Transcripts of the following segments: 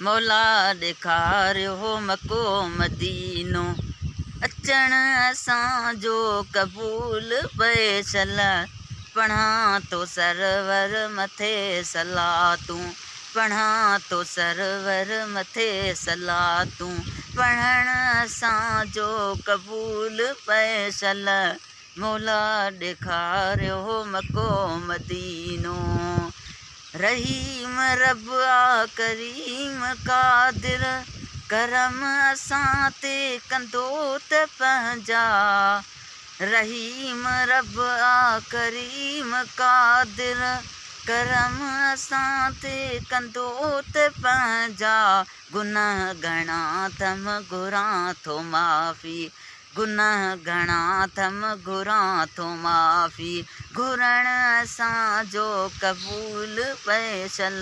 मौला ॾेखारियो मको मदीनो। अचण असांजो क़बूल फैसल, पढ़ां तो सरवर मथे सलातूं, पढ़ां तो सरवर मथे सलातूं। पढ़ण असांजो क़बूल फैसल, मौला ॾेखारियो मको मदीनो। रहीम रब आ करीम कादिर, करम असां ते कंदो त पंहिंजा। रहीम रब आ करीम कादिर, करम असां ते कंदो त पंहिंजा। गुनाह घणा थम घुरां थो माफ़ी, गुनाह घणा थम घुरां थो माफ़ी। घुरण असांजो क़बूल फैसल,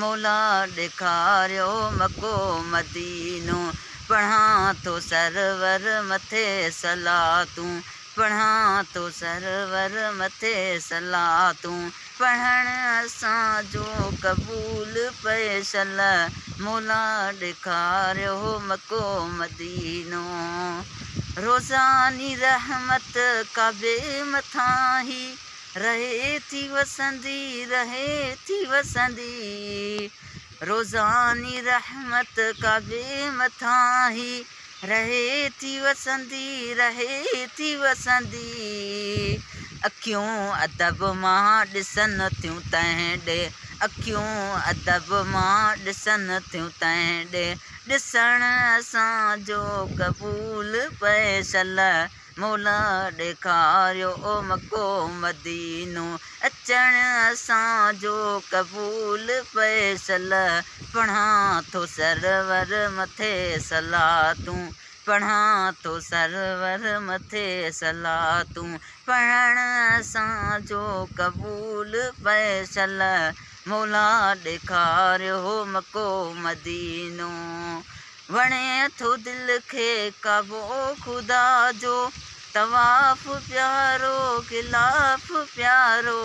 मौला ॾेखारियो मको मदीनो। पढ़ां तो सरवर मथे सलातूं, पढ़ां तो सरवर मथे सलातूं। पढ़ण असांजो क़बूल फैसल, मौला ॾेखारियो मको मदीनो। रोज़ानी रहमत काबे मथां ही रहे थी वसंदी, रहे थी वसंदी। रोज़ानी रहमत काबे मथां ही रहे थी वसंदी, रहे थी वसंदी। अखियूं अदब मां ॾिसनि थियूं तंहिं ॾे, अखियूं अदब मां ॾिसनि थियूं तंहिं ॾे। ॾिसण असांजो क़बूल फैसल, मौला ॾेखारियो मको मदीनो। अचण असांजो क़बूल फैसल, पढ़ां थो सरवर मथे सलातूं, पढ़ां थो सरवर मथे सलातूं। पढ़ण असांजो क़बूल फैसल, मौला ॾेखारियो मको मदीनो। वणे थो दिलि खे काबो ख़ुदा जो, तवाफ़ प्यारो गिलाफ़ प्यारो।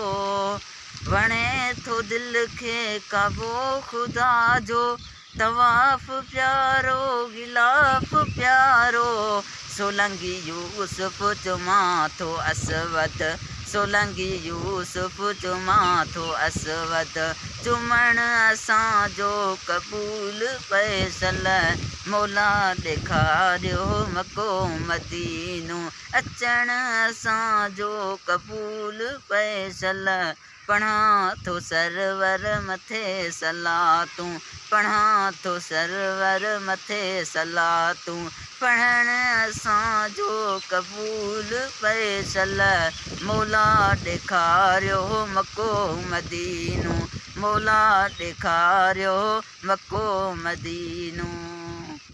वणे थो दिलि खे काबो ख़ुदा जो, तवाफ़ प्यारो गिलाफ़ प्यारो। सोलंगी यूसुफ चुमां थो असवद, सोलंगी यूसुफ चुमां थो असवद। चुमण असांजो क़बूल फैसल, मौला ॾेखारियो मको मदीनो। अचण असांजो क़बूल फैसल, पढ़ां थो सरवर मथे सलातूं, पढ़ां थो सरवर मथे सलातूं। पढ़ण असांजो क़बूल फैसल, मौला ॾेखारियो मको मदीनो, मौला ॾेखारियो मको मदीनो।